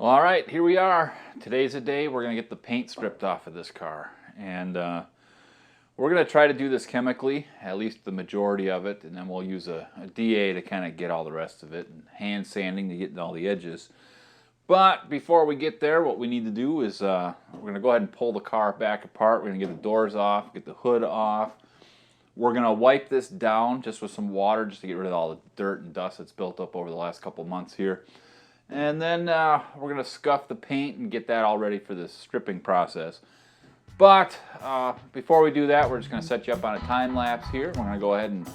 Well, all right, here we are. Today's the day we're going to get the paint stripped off of this car. And we're going to try to do this chemically, at least the majority of it, and then we'll use a DA to kind of get all the rest of it, and hand sanding to get all the edges. But before we get there, what we need to do is we're going to go ahead and pull the car back apart. We're going to get the doors off, get the hood off. We're going to wipe this down just with some water just to get rid of all the dirt and dust that's built up over the last couple months here. And then we're going to scuff the paint and get that all ready for this stripping process. But before we do that, we're just going to set you up on a time lapse here. We're going to go ahead and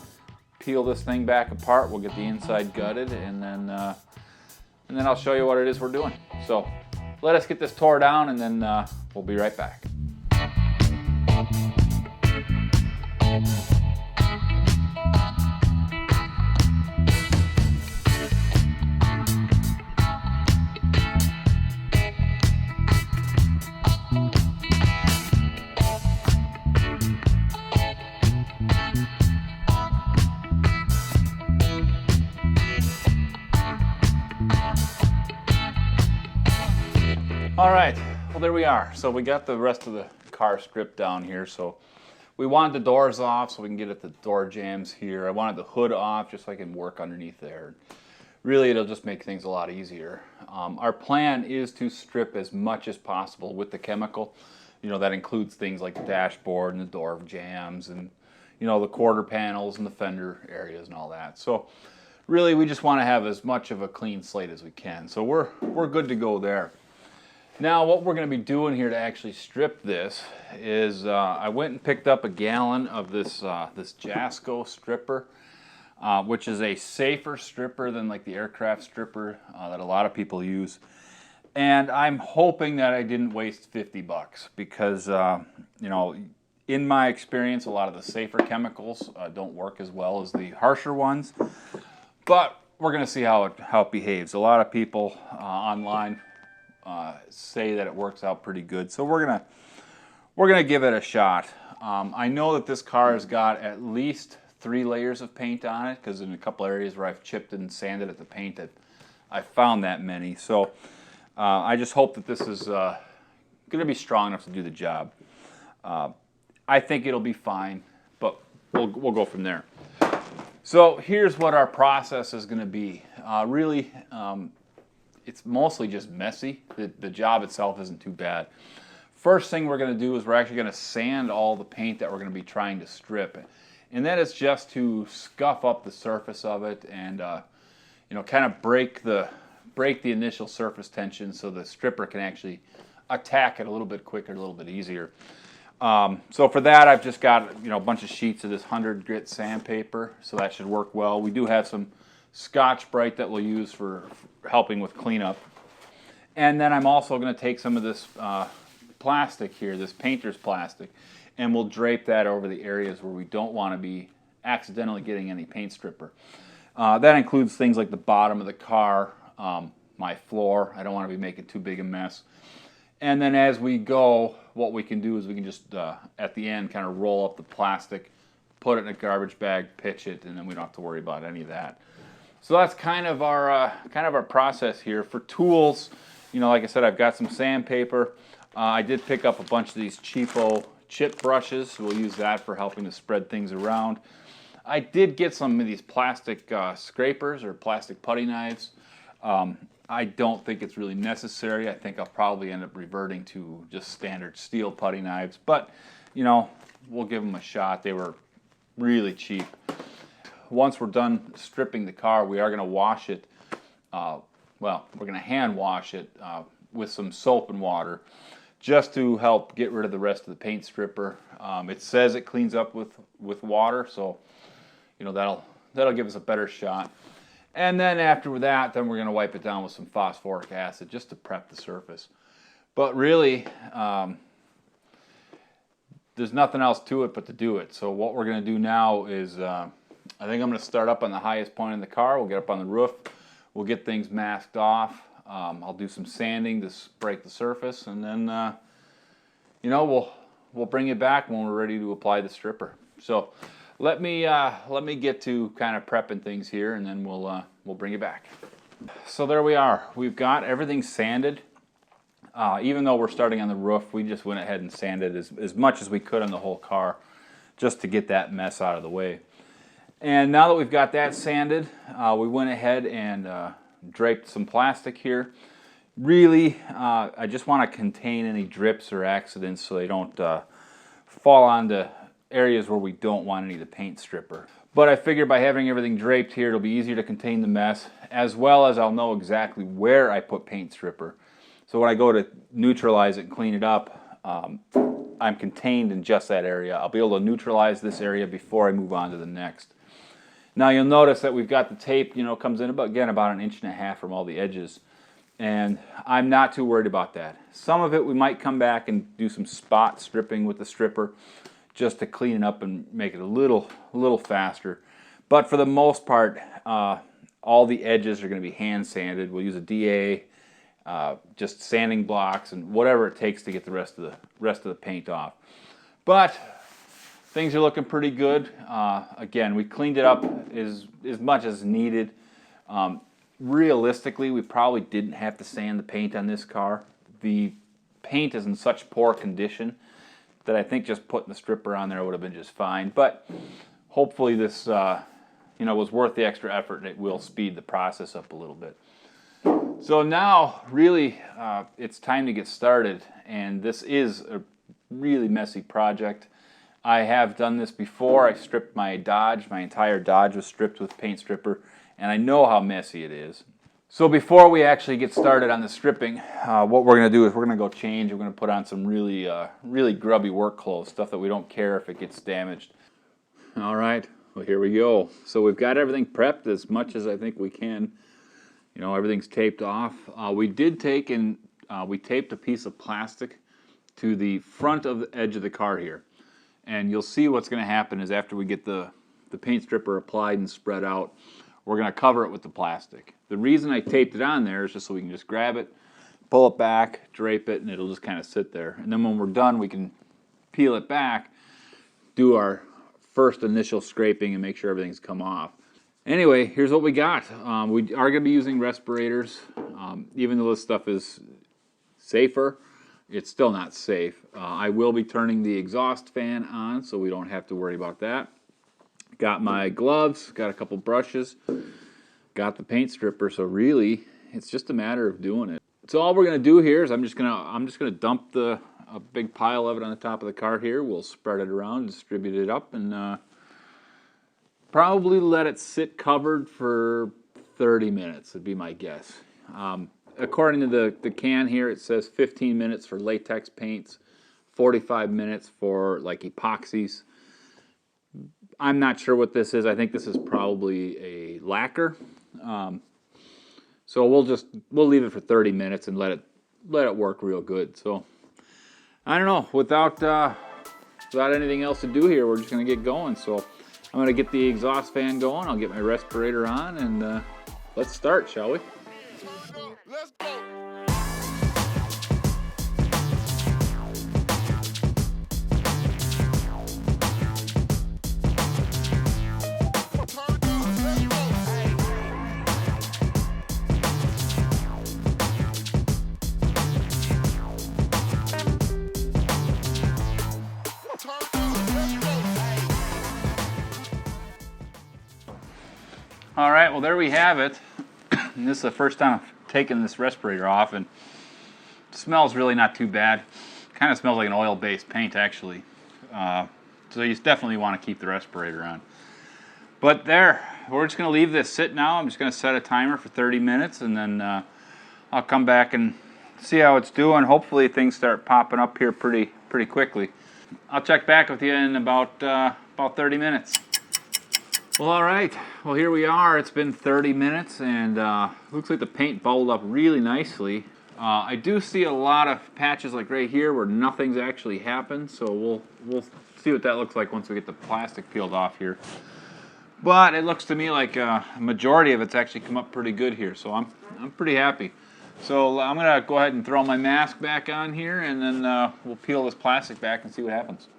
peel this thing back apart. We'll get the inside gutted, and then I'll show you what it is we're doing. So let us get this tore down, and then we'll be right back. All right, well there we are. So we got the rest of the car stripped down here. So we wanted the doors off so we can get at the door jambs here. I wanted the hood off just so I can work underneath there. Really, it'll just make things a lot easier. Our plan is to strip as much as possible with the chemical. You know, that includes things like the dashboard and the door jambs and, you know, the quarter panels and the fender areas and all that. So really, we just want to have as much of a clean slate as we can. So we're good to go there. Now what we're going to be doing here to actually strip this is I went and picked up a gallon of this Jasco stripper, which is a safer stripper than like the aircraft stripper that a lot of people use. And I'm hoping that I didn't waste $50 because you know, in my experience, a lot of the safer chemicals don't work as well as the harsher ones. But we're going to see how it behaves. A lot of people online say that it works out pretty good, so we're gonna give it a shot. I know that this car has got at least 3 layers of paint on it, because in a couple areas where I've chipped and sanded at the paint, that I found that many. So I just hope that this is gonna be strong enough to do the job. I think it'll be fine, but we'll go from there. So here's what our process is going to be. Really. It's mostly just messy. The job itself isn't too bad. First thing we're going to do is we're actually going to sand all the paint that we're going to be trying to strip. And that is just to scuff up the surface of it and you know, kind of break the initial surface tension so the stripper can actually attack it a little bit quicker, a little bit easier. So for that, I've just got, you know, a bunch of sheets of this 100 grit sandpaper, so that should work well. We do have some Scotch-Brite that we'll use for helping with cleanup. And then I'm also going to take some of this plastic here, this painter's plastic, and we'll drape that over the areas where we don't want to be accidentally getting any paint stripper. That includes things like the bottom of the car, my floor. I don't want to be making too big a mess. And then as we go, what we can do is we can just, at the end, kind of roll up the plastic, put it in a garbage bag, pitch it, and then we don't have to worry about any of that. So that's kind of our process here. For tools, you know, like I said, I've got some sandpaper. I did pick up a bunch of these cheapo chip brushes. So we'll use that for helping to spread things around. I did get some of these plastic scrapers or plastic putty knives. I don't think it's really necessary. I think I'll probably end up reverting to just standard steel putty knives. But, you know, we'll give them a shot. They were really cheap. Once we're done stripping the car, we are going to wash it. Well, we're going to hand wash it with some soap and water just to help get rid of the rest of the paint stripper. It says it cleans up with water, so you know that'll give us a better shot. And then after that, then we're going to wipe it down with some phosphoric acid just to prep the surface. But really, there's nothing else to it but to do it. So what we're going to do now is I think I'm going to start up on the highest point in the car. We'll get up on the roof. We'll get things masked off. I'll do some sanding to break the surface, and then you know, we'll bring it back when we're ready to apply the stripper. So let me get to kind of prepping things here, and then we'll bring it back. So there we are. We've got everything sanded. Even though we're starting on the roof, we just went ahead and sanded as much as we could on the whole car just to get that mess out of the way. And now that we've got that sanded, we went ahead and draped some plastic here. Really, I just want to contain any drips or accidents so they don't fall onto areas where we don't want any of the paint stripper. But I figured by having everything draped here, it'll be easier to contain the mess, as well as I'll know exactly where I put paint stripper. So when I go to neutralize it and clean it up, I'm contained in just that area. I'll be able to neutralize this area before I move on to the next. Now you'll notice that we've got the tape, comes in about 1.5 inches from all the edges. And I'm not too worried about that. Some of it we might come back and do some spot stripping with the stripper just to clean it up and make it a little faster. But for the most part, all the edges are going to be hand sanded. We'll use a DA, just sanding blocks and whatever it takes to get the rest of the paint off. But things are looking pretty good. Again, we cleaned it up as much as needed. Realistically, we probably didn't have to sand the paint on this car. The paint is in such poor condition that I think just putting the stripper on there would have been just fine. But hopefully this was worth the extra effort, and it will speed the process up a little bit. So now, really, it's time to get started, and this is a really messy project. I have done this before. I stripped my Dodge. My entire Dodge was stripped with paint stripper, and I know how messy it is. So before we actually get started on the stripping, what we're going to do is we're going to go change. We're going to put on some really grubby work clothes, stuff that we don't care if it gets damaged. All right, well, here we go. So we've got everything prepped as much as I think we can. Everything's taped off. We did take and we taped a piece of plastic to the front of the edge of the car here. And you'll see what's going to happen is after we get the paint stripper applied and spread out, we're going to cover it with the plastic. The reason I taped it on there is just so we can just grab it, pull it back, drape it, and it'll just kind of sit there. And then when we're done, we can peel it back, do our first initial scraping, and make sure everything's come off. Anyway, here's what we got. We are going to be using respirators. Even though this stuff is safer, it's still not safe. I will be turning the exhaust fan on so we don't have to worry about that. Got my gloves, got a couple brushes, got the paint stripper, so really it's just a matter of doing it. So all we're going to do here is I'm just going to dump a big pile of it on the top of the car here. We'll spread it around, distribute it up, and probably let it sit covered for 30 minutes would be my guess. According to the can here, it says 15 minutes for latex paints, 45 minutes for like epoxies. I'm not sure what this is. I think this is probably a lacquer. So we'll leave it for 30 minutes and let it work real good. So I don't know. Without anything else to do here, we're just gonna get going. So I'm gonna get the exhaust fan going. I'll get my respirator on, and let's start, shall we? Let's go. All right, well, there we have it. And this is the first time I've taken this respirator off, and it smells really not too bad. Kind of smells like an oil-based paint, actually. So you definitely want to keep the respirator on. But there, we're just going to leave this sit now. I'm just going to set a timer for 30 minutes, and then I'll come back and see how it's doing. Hopefully things start popping up here pretty quickly. I'll check back with you in about 30 minutes. Well, all right. Well, here we are. It's been 30 minutes, and looks like the paint bubbled up really nicely. I do see a lot of patches like right here where nothing's actually happened, so we'll see what that looks like once we get the plastic peeled off here. But it looks to me like a majority of it's actually come up pretty good here, so I'm pretty happy. So I'm gonna go ahead and throw my mask back on here, and then we'll peel this plastic back and see what happens.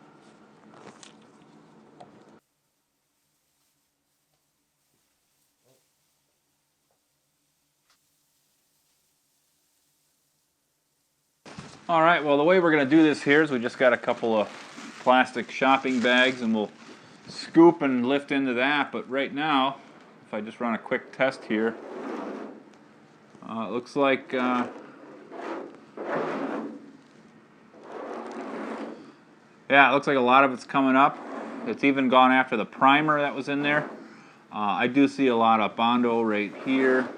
All right, well, the way we're going to do this here is we just got a couple of plastic shopping bags, and we'll scoop and lift into that. But right now, if I just run a quick test here, it looks like yeah, it looks like a lot of it's coming up. It's even gone after the primer that was in there. I do see a lot of Bondo right here,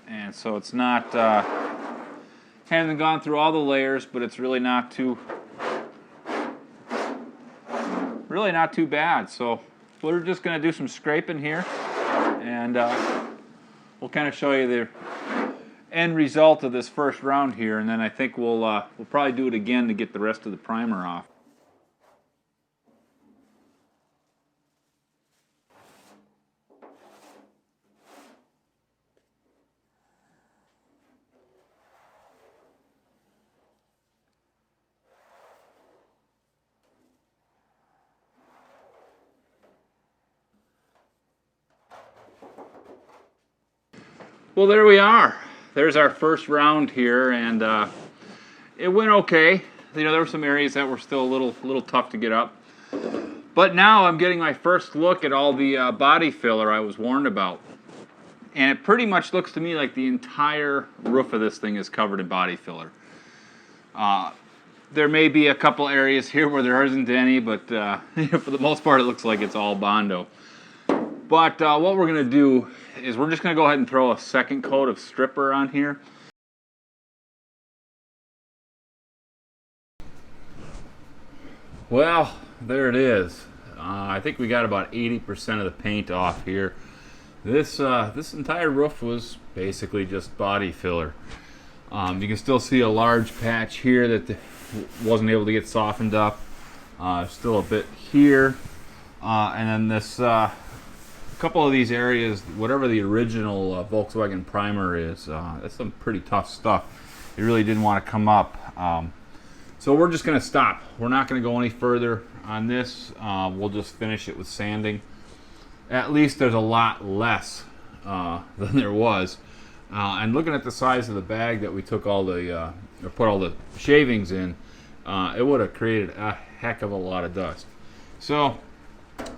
and so it's not hasn't gone through all the layers, but it's really not too bad. So we're just going to do some scraping here, and we'll kind of show you the end result of this first round here, and then I think we'll probably do it again to get the rest of the primer off. Well, there we are. There's our first round here, and it went okay. You know, there were some areas that were still a little tough to get up. But now I'm getting my first look at all the body filler I was warned about. And it pretty much looks to me like the entire roof of this thing is covered in body filler. There may be a couple areas here where there isn't any, but for the most part it looks like it's all Bondo. But what we're going to do is we're just going to go ahead and throw a second coat of stripper on here. Well, there it is. I think we got about 80% of the paint off here. This entire roof was basically just body filler. You can still see a large patch here that wasn't able to get softened up. Still a bit here. And then this couple of these areas, whatever the original Volkswagen primer is, that's some pretty tough stuff. It really didn't want to come up. So we're just going to stop. We're not going to go any further on this. We'll just finish it with sanding. At least there's a lot less than there was. And looking at the size of the bag that we took all the, or put all the shavings in, it would have created a heck of a lot of dust. So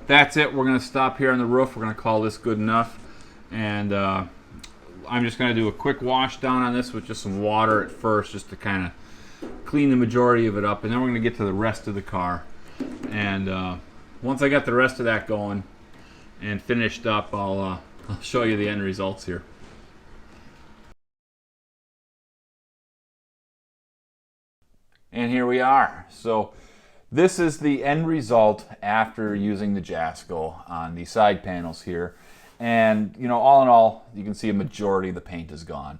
that's it. We're going to stop here on the roof. We're going to call this good enough. And I'm just going to do a quick wash down on this with just some water at first, just to kind of clean the majority of it up. And then we're going to get to the rest of the car. And once I got the rest of that going and finished up, I'll show you the end results here. And here we are. So this is the end result after using the Jasco on the side panels here. And, you know, all in all, you can see a majority of the paint is gone.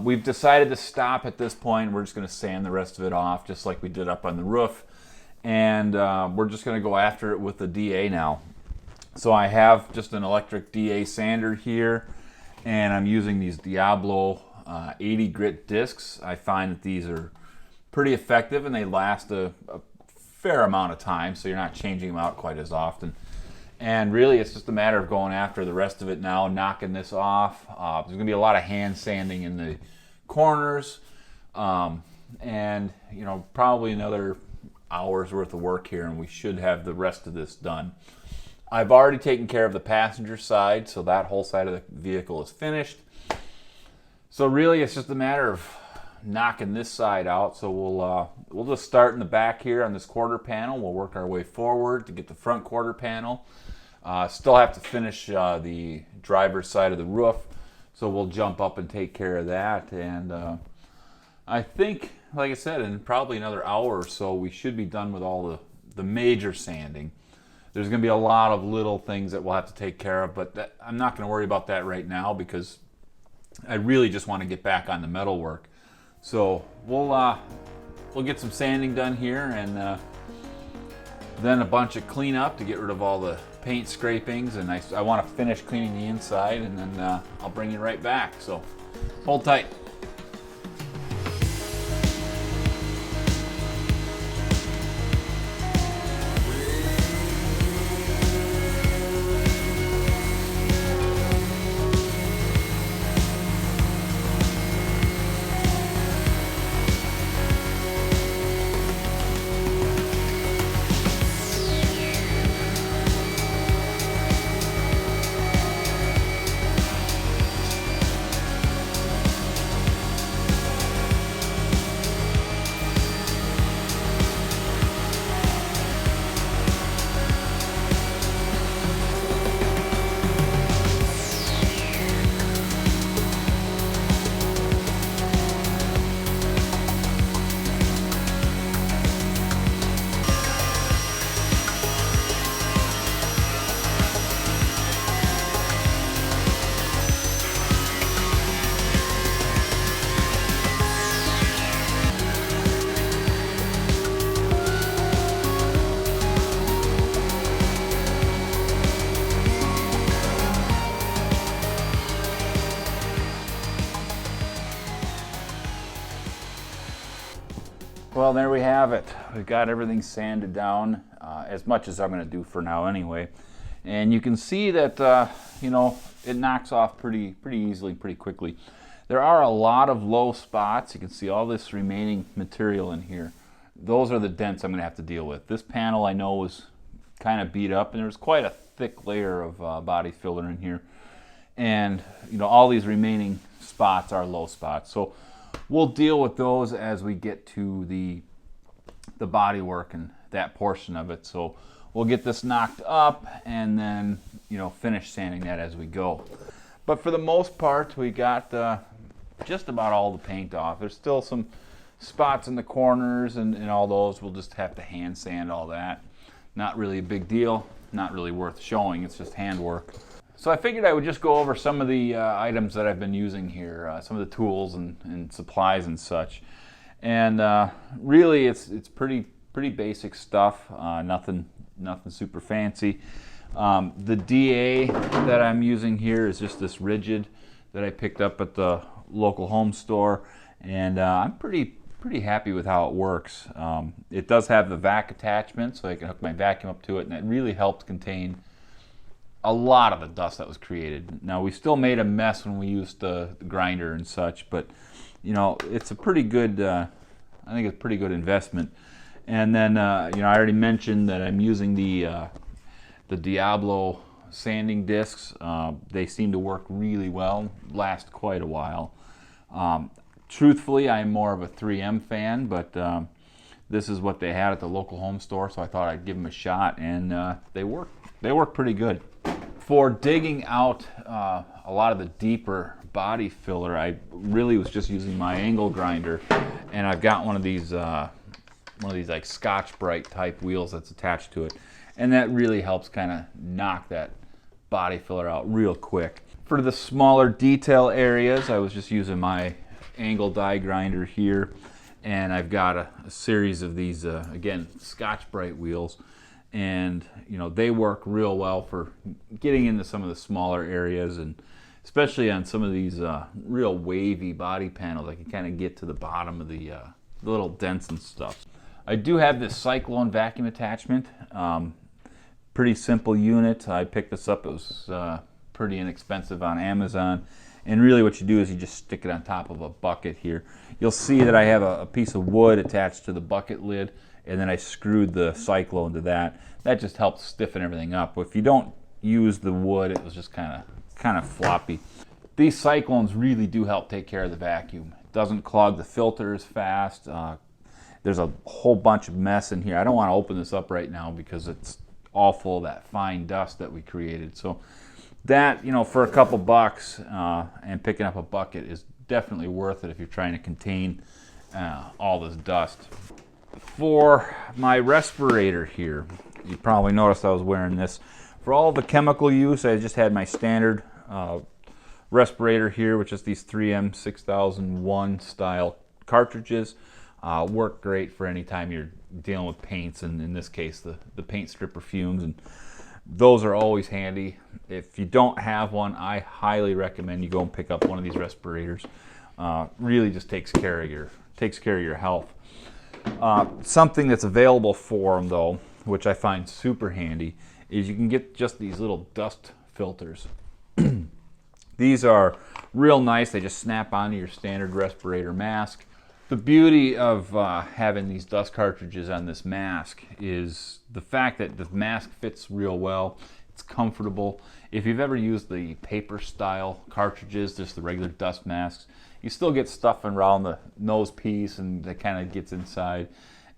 We've decided to stop at this point. We're just going to sand the rest of it off, just like we did up on the roof. And we're just going to go after it with the DA now. So I have just an electric DA sander here, and I'm using these Diablo 80 grit discs. I find that these are pretty effective, and they last a fair amount of time, so you're not changing them out quite as often. And really, it's just a matter of going after the rest of it now, knocking this off. There's going to be a lot of hand sanding in the corners, and you know, probably another hour's worth of work here, and we should have the rest of this done. I've already taken care of the passenger side, so that whole side of the vehicle is finished. So really, it's just a matter of knocking this side out. So we'll just start in the back here on this quarter panel. We'll work our way forward to get the front quarter panel. Still have to finish the driver's side of the roof, so we'll jump up and take care of that. And I think, like I said, in probably another hour or so, we should be done with all the major sanding. There's going to be a lot of little things that we'll have to take care of, but I'm not going to worry about that right now because I really just want to get back on the metal work. So we'll get some sanding done here, and then a bunch of cleanup to get rid of all the paint scrapings, and I want to finish cleaning the inside, and then I'll bring you right back. So hold tight. Well, there we have it. We've got everything sanded down, as much as I'm going to do for now anyway. And you can see that, you know, it knocks off pretty easily, pretty quickly. There are a lot of low spots. You can see all this remaining material in here. Those are the dents I'm going to have to deal with. This panel I know was kind of beat up, and there's quite a thick layer of body filler in here. And, you know, all these remaining spots are low spots. So we'll deal with those as we get to the body work and that portion of it. So we'll get this knocked up and then, you know, finish sanding that as we go. But for the most part, we got just about all the paint off. There's still some spots in the corners and all those. We'll just have to hand sand all that. Not really a big deal, not really worth showing. It's just handwork. So I figured I would just go over some of the items that I've been using here, some of the tools and supplies and such. And really, it's pretty basic stuff. Nothing super fancy. The DA that I'm using here is just this rigid that I picked up at the local home store, and I'm pretty happy with how it works. It does have the vac attachment, so I can hook my vacuum up to it, and it really helped contain a lot of the dust that was created. Now, we still made a mess when we used the grinder and such, but you know, it's a pretty good, I think it's a pretty good investment. And then, you know, I already mentioned that I'm using the Diablo sanding discs. They seem to work really well, last quite a while. Truthfully, I'm more of a 3M fan, but this is what they had at the local home store, so I thought I'd give them a shot, and they work pretty good. For digging out a lot of the deeper body filler, I really was just using my angle grinder, and I've got one of these like Scotch-Brite type wheels that's attached to it, and that really helps kind of knock that body filler out real quick. For the smaller detail areas, I was just using my angle die grinder here, and I've got a series of these again Scotch-Brite wheels, and you know, they work real well for getting into some of the smaller areas, and especially on some of these real wavy body panels. I can kind of get to the bottom of the little dents and stuff. I do have this Cyclone vacuum attachment. Pretty simple unit. I picked this up. It was pretty inexpensive on Amazon. And really what you do is you just stick it on top of a bucket here. You'll see that I have a piece of wood attached to the bucket lid, and then I screwed the Cyclone to that. That just helps stiffen everything up. If you don't use the wood, it was just kind of floppy. These Cyclones really do help take care of the vacuum. It doesn't clog the filters fast. There's a whole bunch of mess in here. I don't want to open this up right now because it's all full of that fine dust that we created. So that, you know, for a couple bucks and picking up a bucket is definitely worth it if you're trying to contain all this dust. For my respirator here, you probably noticed I was wearing this. For all the chemical use, I just had my standard respirator here, which is these 3M 6001 style cartridges. Work great for any time you're dealing with paints, and in this case the paint stripper fumes, and those are always handy. If you don't have one, I highly recommend you go and pick up one of these respirators. Really just takes care of your health. Something that's available for them though, which I find super handy, is you can get just these little dust filters. These are real nice. They just snap onto your standard respirator mask. The beauty of having these dust cartridges on this mask is the fact that the mask fits real well. It's comfortable. If you've ever used the paper style cartridges, just the regular dust masks, you still get stuff around the nose piece and that kind of gets inside.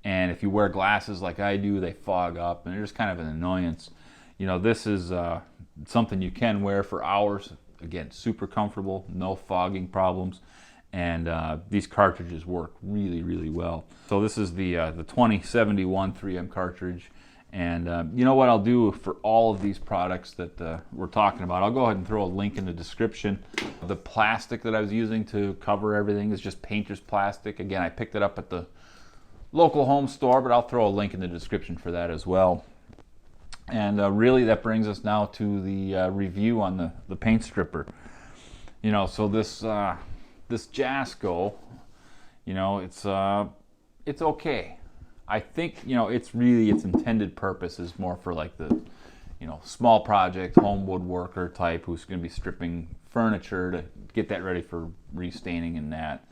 And if you wear glasses like I do, they fog up and they're just kind of an annoyance. You know, this is something you can wear for hours. Again, super comfortable, no fogging problems. And these cartridges work really well. So this is the 2071 3M cartridge, and you know what I'll do for all of these products that we're talking about, I'll go ahead and throw a link in the description. The plastic that I was using to cover everything is just painter's plastic. Again, I picked it up at the local home store, but I'll throw a link in the description for that as well. And really that brings us now to the review on the paint stripper. You know, so this Jasco, you know, it's okay. I think, you know, it's really, its intended purpose is more for like the, you know, small project, home woodworker type who's going to be stripping furniture to get that ready for restaining and that.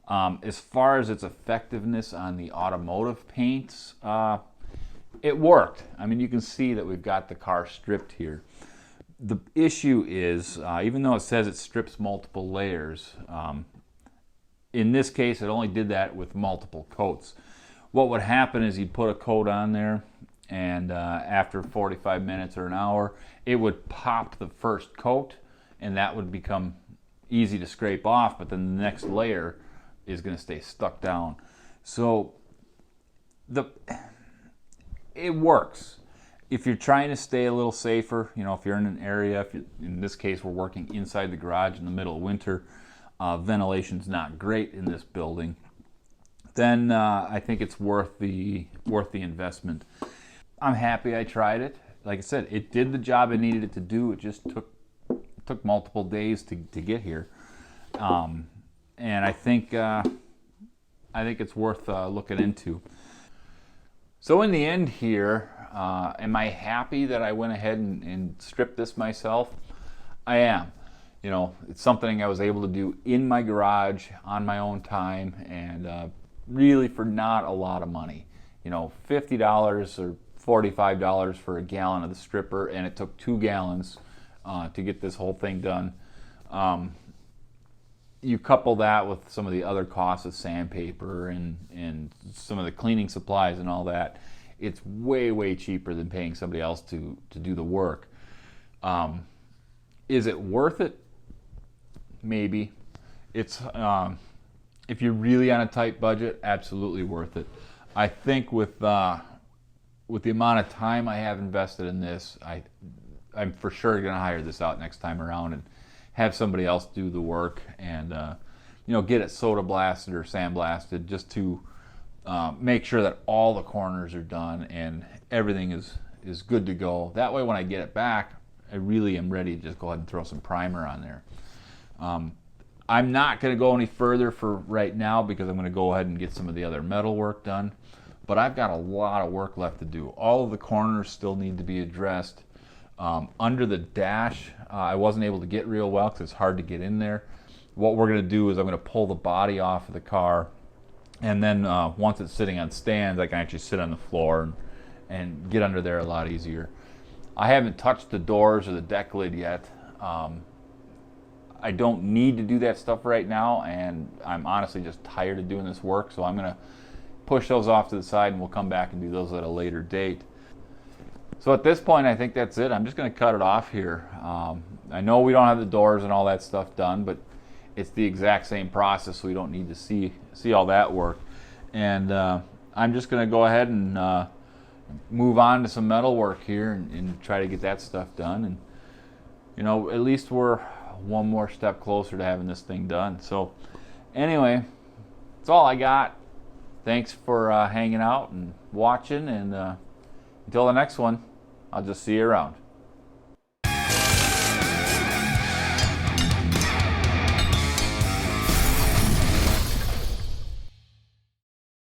As far as its effectiveness on the automotive paints, it worked. I mean, you can see that we've got the car stripped here. The issue is, even though it says it strips multiple layers, in this case it only did that with multiple coats. What would happen is you'd put a coat on there, and after 45 minutes or an hour, it would pop the first coat, and that would become easy to scrape off, but then the next layer is going to stay stuck down. So it works. If you're trying to stay a little safer, you know, if you're in an area, in this case we're working inside the garage in the middle of winter, ventilation's not great in this building, then I think it's worth the investment. I'm happy I tried it. Like I said, it did the job it needed it to do. It just took multiple days to get here, and I think it's worth looking into. So in the end here, am I happy that I went ahead and stripped this myself? I am. You know, it's something I was able to do in my garage on my own time, and really for not a lot of money. You know, $50 or $45 for a gallon of the stripper, and it took 2 gallons to get this whole thing done. You couple that with some of the other costs of sandpaper and some of the cleaning supplies and all that, it's way cheaper than paying somebody else to do the work. Is it worth it? Maybe. It's if you're really on a tight budget, absolutely worth it. I think with the amount of time I have invested in this, I'm for sure going to hire this out next time around and have somebody else do the work, and you know, get it soda blasted or sandblasted just to make sure that all the corners are done and everything is good to go. That way when I get it back, I really am ready to just go ahead and throw some primer on there. I'm not going to go any further for right now because I'm going to go ahead and get some of the other metal work done, but I've got a lot of work left to do. All of the corners still need to be addressed. Under the dash, I wasn't able to get real well because it's hard to get in there. What we're going to do is I'm going to pull the body off of the car, and then once it's sitting on stands, I can actually sit on the floor and get under there a lot easier. I haven't touched the doors or the deck lid yet. I don't need to do that stuff right now, and I'm honestly just tired of doing this work, so I'm going to push those off to the side, and we'll come back and do those at a later date. So at this point, I think that's it. I'm just going to cut it off here. I know we don't have the doors and all that stuff done, but it's the exact same process, so we don't need to see all that work. And I'm just going to go ahead and move on to some metal work here and try to get that stuff done. And you know, at least we're one more step closer to having this thing done. So anyway, that's all I got. Thanks for hanging out and watching, and until the next one, I'll just see you around.